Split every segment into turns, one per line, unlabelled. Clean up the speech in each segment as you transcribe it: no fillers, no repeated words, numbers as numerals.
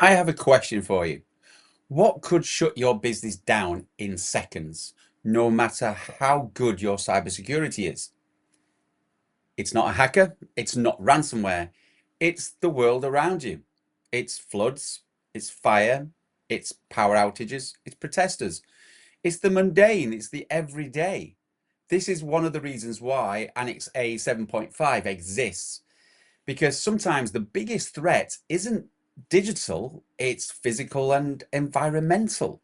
I have a question for you. What could shut your business down in seconds, no matter how good your cybersecurity is? It's not a hacker, it's not ransomware, it's the world around you. It's floods, it's fire, it's power outages, it's protesters. It's the mundane, it's the everyday. This is one of the reasons why Annex A7.5 exists, because sometimes the biggest threat isn't digital, it's physical and environmental.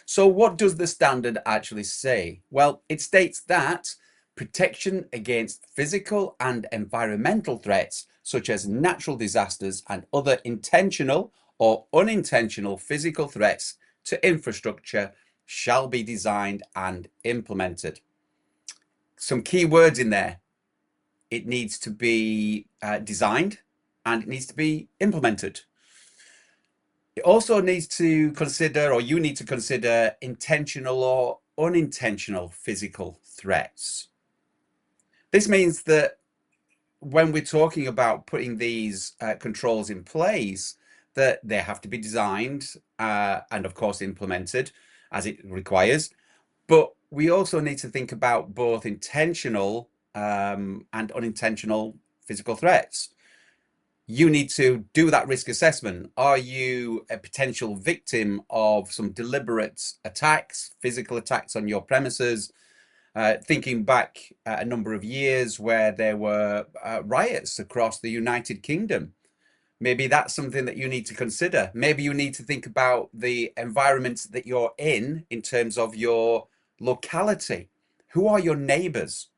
So what does the standard actually say? Well, it states that protection against physical and environmental threats, such as natural disasters and other intentional or unintentional physical threats to infrastructure, shall be designed and implemented. Some key words in there. It needs to be designed and it needs to be implemented. It also needs to consider, or you need to consider, intentional or unintentional physical threats. This means that when we're talking about putting these controls in place, that they have to be designed and of course implemented as it requires. But we also need to think about both intentional and unintentional physical threats. You need to do that risk assessment. Are you a potential victim of some deliberate attacks, physical attacks on your premises? Thinking back a number of years where there were riots across the United Kingdom. Maybe that's something that you need to consider. Maybe you need to think about the environment that you're in terms of your locality. Who are your neighbors?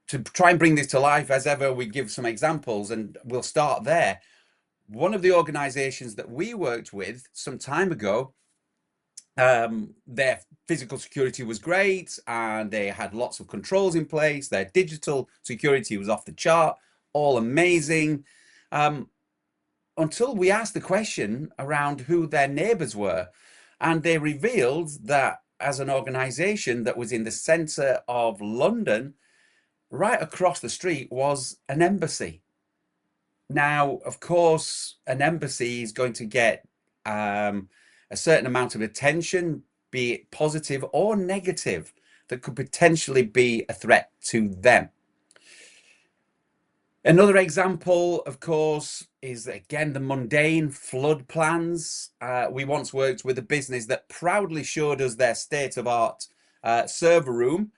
To try and bring this to life, as ever, we give some examples and we'll start there. One of the organizations that we worked with some time ago, their physical security was great and they had lots of controls in place. Their digital security was off the chart, all amazing. Until we asked the question around who their neighbors were. And they revealed that as an organization that was in the center of London, right across the street was an embassy. Now, of course, an embassy is going to get a certain amount of attention, be it positive or negative, that could potentially be a threat to them. Another example, of course, is again the mundane flood plans. We once worked with a business that proudly showed us their state-of-art server room.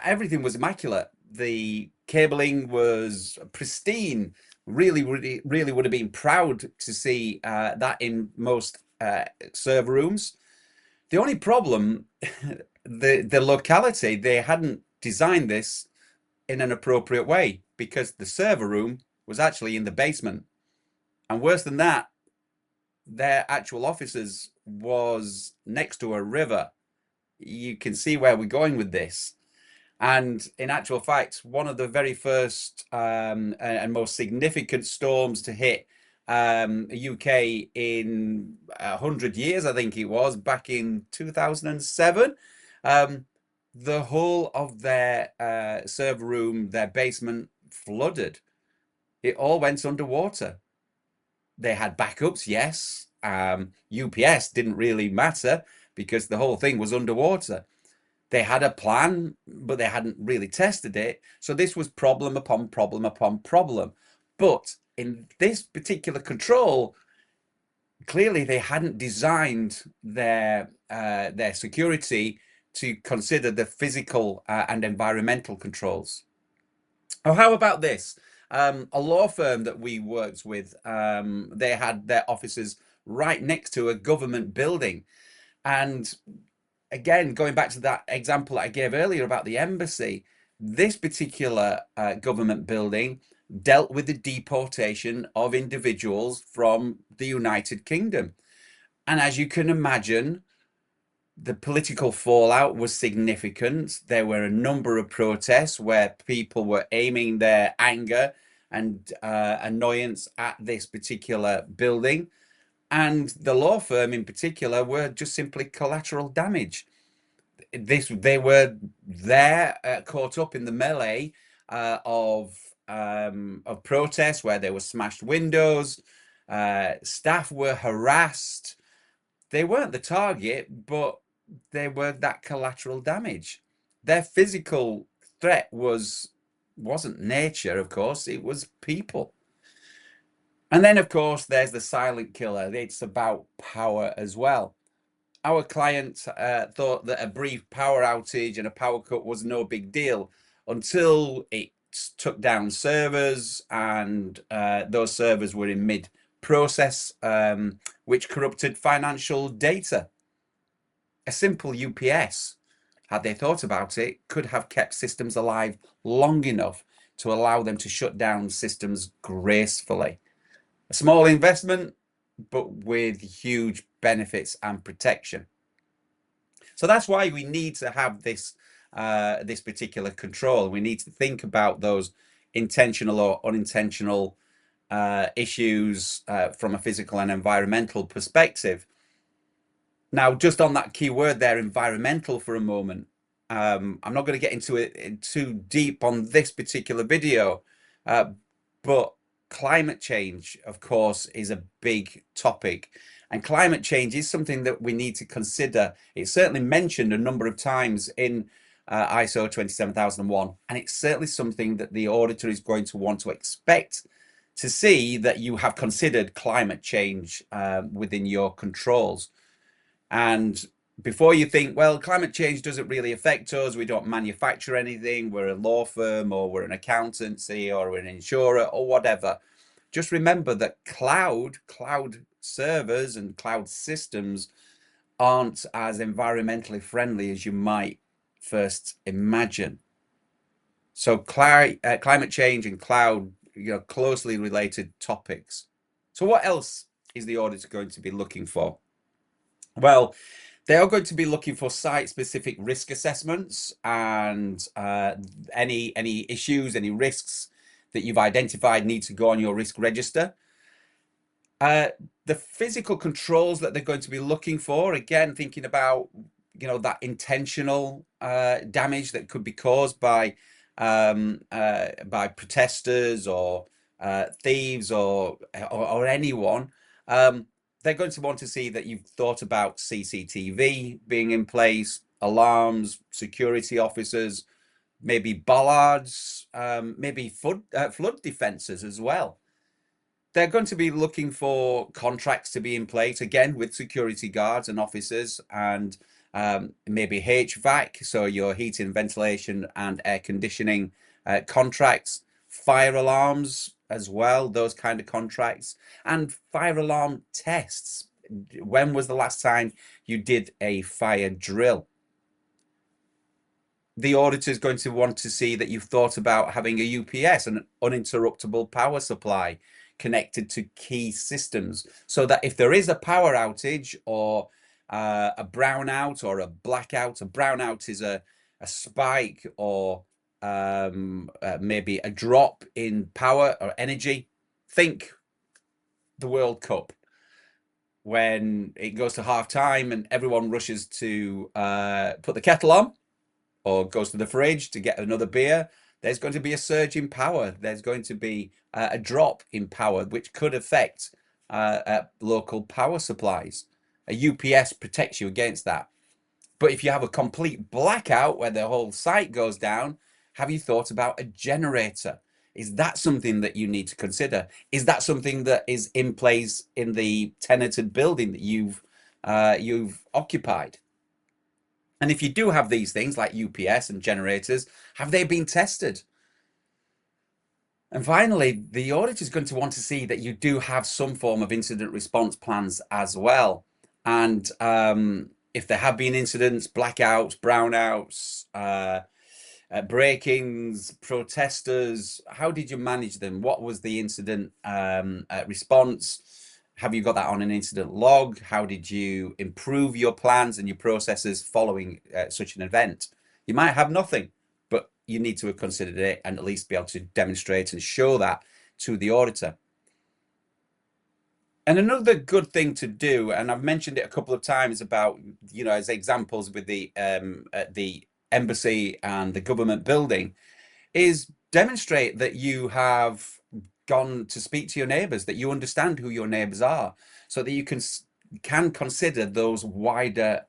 Everything was immaculate. The cabling was pristine. Really would have been proud to see that in most server rooms. The only problem, the locality, they hadn't designed this in an appropriate way because the server room was actually in the basement. And worse than that, their actual offices was next to a river. You can see where we're going with this. And in actual fact, one of the very first and most significant storms to hit UK in 100 years, I think it was, back in 2007, the whole of their server room, their basement flooded. It all went underwater. They had backups, yes. UPS didn't really matter because the whole thing was underwater. They had a plan, but they hadn't really tested it. So this was problem upon problem upon problem. But in this particular control, clearly they hadn't designed their security to consider the physical and environmental controls. Oh, how about this? A law firm that we worked with, they had their offices right next to a government building. And again, going back to that example that I gave earlier about the embassy, this particular government building dealt with the deportation of individuals from the United Kingdom. And as you can imagine, the political fallout was significant. There were a number of protests where people were aiming their anger and annoyance at this particular building. And the law firm in particular were just simply collateral damage. They were there caught up in the melee of protests where there were smashed windows. Staff were harassed. They weren't the target, but they were that collateral damage. Their physical threat wasn't nature, of course, it was people. And then, of course, there's the silent killer. It's about power as well. Our client thought that a brief power outage and a power cut was no big deal until it took down servers, and those servers were in mid process, which corrupted financial data. A simple UPS, had they thought about it, could have kept systems alive long enough to allow them to shut down systems gracefully. A small investment, but with huge benefits and protection. So that's why we need to have this particular control. We need to think about those intentional or unintentional issues from a physical and environmental perspective. Now, just on that key word there, environmental, for a moment. I'm not going to get into it too deep on this particular video, but climate change, of course, is a big topic. And climate change is something that we need to consider. It's certainly mentioned a number of times in ISO 27001, and it's certainly something that the auditor is going to want to expect to see, that you have considered climate change within your controls. And before you think, well, climate change doesn't really affect us, we don't manufacture anything, we're a law firm, or we're an accountancy, or we're an insurer, or whatever, just remember that cloud servers and cloud systems aren't as environmentally friendly as you might first imagine. So climate change and cloud, closely related topics. So what else is the auditor going to be looking for? Well, they are going to be looking for site-specific risk assessments, and any issues, any risks that you've identified need to go on your risk register. The physical controls that they're going to be looking for, again, thinking about that intentional damage that could be caused by protesters or thieves or anyone. They're going to want to see that you've thought about CCTV being in place, alarms, security officers, maybe bollards, maybe flood defenses as well. They're going to be looking for contracts to be in place, again, with security guards and officers, and maybe HVAC, so your heating, ventilation, and air conditioning contracts, fire alarms as well, those kind of contracts, and fire alarm tests. When was the last time you did a fire drill? The auditor is going to want to see that you've thought about having a UPS, an uninterruptible power supply, connected to key systems, so that if there is a power outage or a brownout or a blackout, a brownout is a spike or maybe a drop in power or energy. Think the World Cup, when it goes to half time and everyone rushes to put the kettle on or goes to the fridge to get another beer. There's going to be a surge in power. There's going to be a drop in power, which could affect local power supplies. A UPS protects you against that. But if you have a complete blackout where the whole site goes down, have you thought about a generator? Is that something that you need to consider? Is that something that is in place in the tenanted building that you've occupied? And if you do have these things like UPS and generators, have they been tested? And finally, the auditor is going to want to see that you do have some form of incident response plans as well. And if there have been incidents, blackouts, brownouts, break-ins, protesters, how did you manage them? What was the incident response? Have you got that on an incident log? How did you improve your plans and your processes following such an event? You might have nothing, but you need to have considered it and at least be able to demonstrate and show that to the auditor. And another good thing to do, and I've mentioned it a couple of times about, as examples with the embassy and the government building, is demonstrate that you have gone to speak to your neighbors, that you understand who your neighbors are, so that you can consider those wider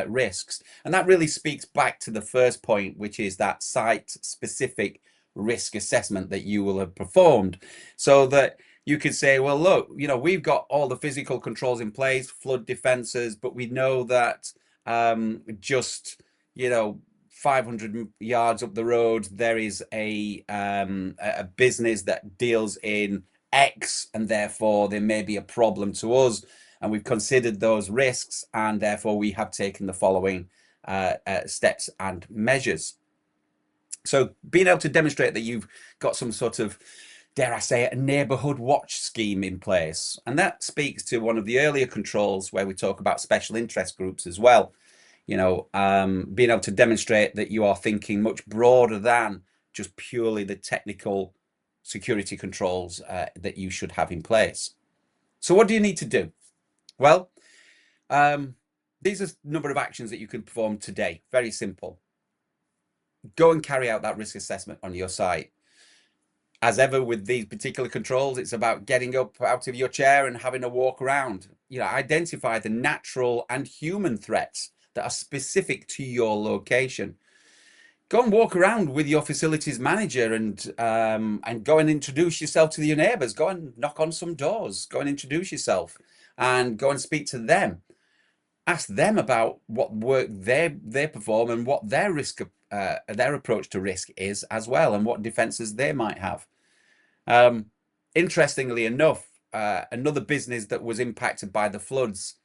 risks. And that really speaks back to the first point, which is that site-specific risk assessment that you will have performed, so that you could say, well, look, we've got all the physical controls in place, flood defenses, but we know that just 500 yards up the road there is a business that deals in X, and therefore there may be a problem to us, and we've considered those risks, and therefore we have taken the following steps and measures. So being able to demonstrate that you've got some sort of, dare I say it, a neighborhood watch scheme in place. And that speaks to one of the earlier controls where we talk about special interest groups as well. Being able to demonstrate that you are thinking much broader than just purely the technical security controls that you should have in place. So what do you need to do? Well, these are a number of actions that you can perform today. Very simple. Go and carry out that risk assessment on your site. As ever with these particular controls, it's about getting up out of your chair and having a walk around. Identify the natural and human threats that are specific to your location. Go and walk around with your facilities manager and go and introduce yourself to your neighbors. Go and knock on some doors. Go and introduce yourself and go and speak to them. Ask them about what work they perform and what their approach to risk is as well, and what defenses they might have. Interestingly enough, another business that was impacted by the floods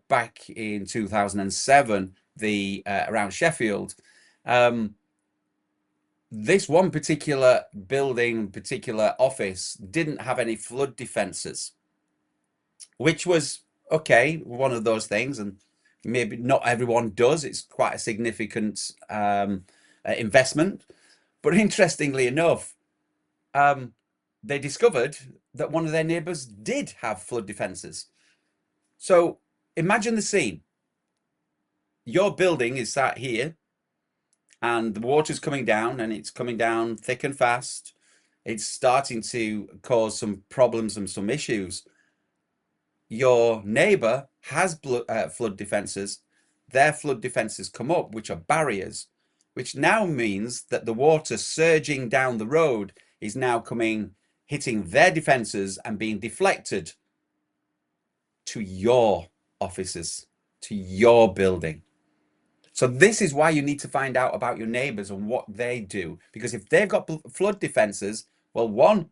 back in 2007, around Sheffield, this one particular building, particular office, didn't have any flood defenses, which was okay, one of those things, and maybe not everyone does. It's quite a significant investment. But interestingly enough, they discovered that one of their neighbors did have flood defenses. So imagine the scene. Your building is sat here, and the water's coming down, and it's coming down thick and fast. It's starting to cause some problems and some issues. Your neighbor has flood defenses. Their flood defenses come up, which are barriers, which now means that the water surging down the road is now hitting their defenses and being deflected to your offices, to your building. So this is why you need to find out about your neighbors and what they do, because if they've got flood defenses, well, one,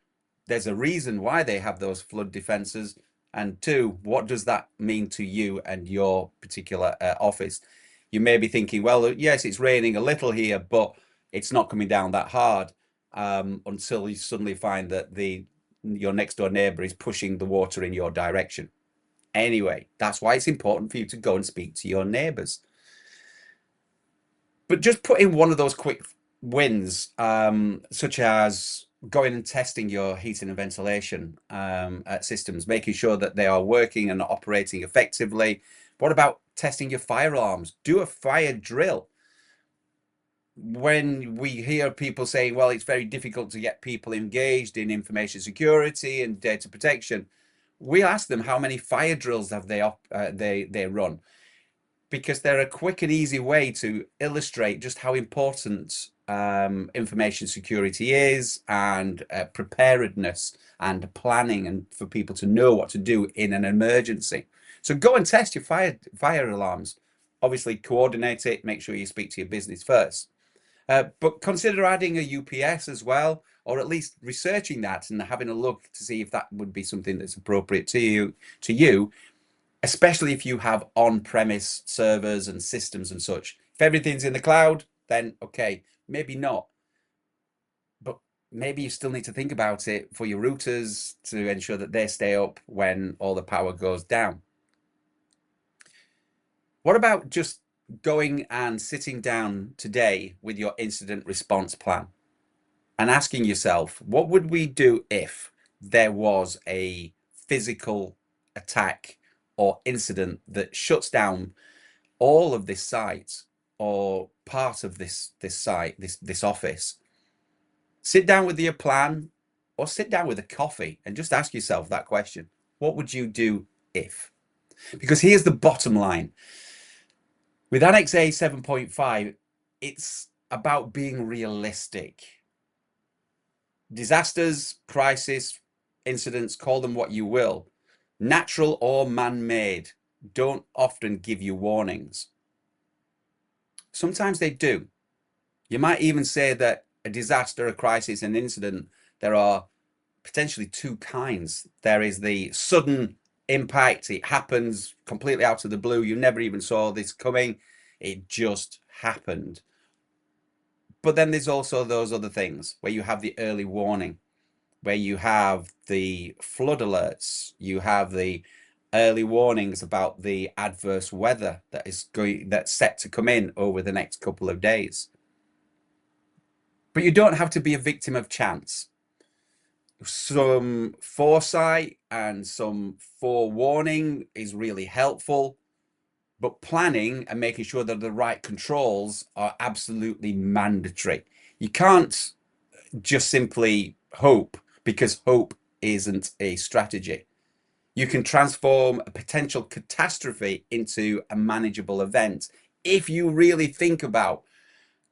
there's a reason why they have those flood defenses, and two, what does that mean to you and your particular office? You may be thinking, well, yes, it's raining a little here, but it's not coming down that hard, until you suddenly find that your next door neighbor is pushing the water in your direction. Anyway, that's why it's important for you to go and speak to your neighbors. But just put in one of those quick wins, such as going and testing your heating and ventilation systems, making sure that they are working and operating effectively. What about testing your fire alarms? Do a fire drill. When we hear people saying, well, it's very difficult to get people engaged in information security and data protection, we ask them how many fire drills have they run, because they're a quick and easy way to illustrate just how important information security is, and preparedness and planning, and for people to know what to do in an emergency. So go and test your fire alarms. Obviously coordinate it, make sure you speak to your business first. But consider adding a UPS as well, or at least researching that and having a look to see if that would be something that's appropriate to you, especially if you have on-premise servers and systems and such. If everything's in the cloud, then okay, maybe not. But maybe you still need to think about it for your routers to ensure that they stay up when all the power goes down. What about just going and sitting down today with your incident response plan and asking yourself, what would we do if there was a physical attack or incident that shuts down all of this site or part of this site, this office? Sit down with your plan, or sit down with a coffee and just ask yourself that question. What would you do if? Because here's the bottom line. With Annex A7.5, it's about being realistic. Disasters, crisis, incidents, call them what you will, natural or man-made, don't often give you warnings. Sometimes they do. You might even say that a disaster, a crisis, an incident, there are potentially two kinds. There is the sudden impact. It happens completely out of the blue. You never even saw this coming. It just happened. But then there's also those other things where you have the early warning, where you have the flood alerts, you have the early warnings about the adverse weather that's set to come in over the next couple of days. But you don't have to be a victim of chance. Some foresight and some forewarning is really helpful, but planning and making sure that the right controls are absolutely mandatory. You can't just simply hope, because hope isn't a strategy. You can transform a potential catastrophe into a manageable event if you really think about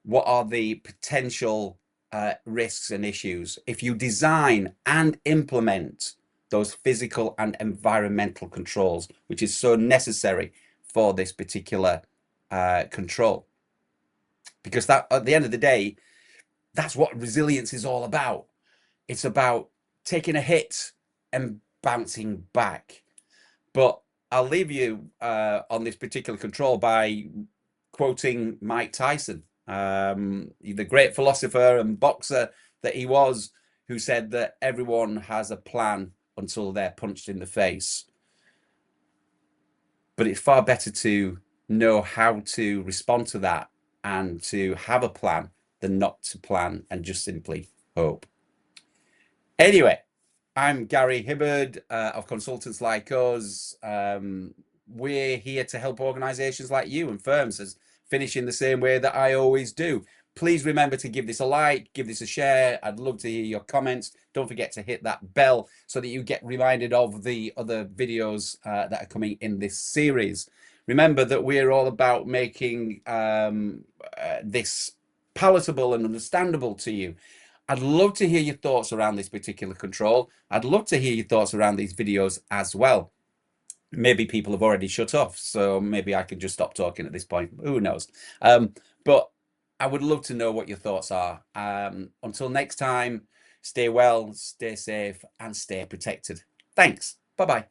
what are the potential risks and issues. If you design and implement those physical and environmental controls, which is so necessary for this particular control. Because that, at the end of the day, that's what resilience is all about. It's about taking a hit and bouncing back. But I'll leave you on this particular control by quoting Mike Tyson, the great philosopher and boxer that he was, who said that everyone has a plan until they're punched in the face. But it's far better to know how to respond to that and to have a plan than not to plan and just simply hope. Anyway, I'm Gary Hibbard of Consultants Like Us. We're here to help organizations like you and firms as finish in the same way that I always do. Please remember to give this a like, give this a share. I'd love to hear your comments. Don't forget to hit that bell so that you get reminded of the other videos that are coming in this series. Remember that we're all about making this palatable and understandable to you. I'd love to hear your thoughts around this particular control. I'd love to hear your thoughts around these videos as well. Maybe people have already shut off, so maybe I could just stop talking at this point. Who knows? But I would love to know what your thoughts are. Until next time, stay well, stay safe, and stay protected. Thanks. Bye-bye.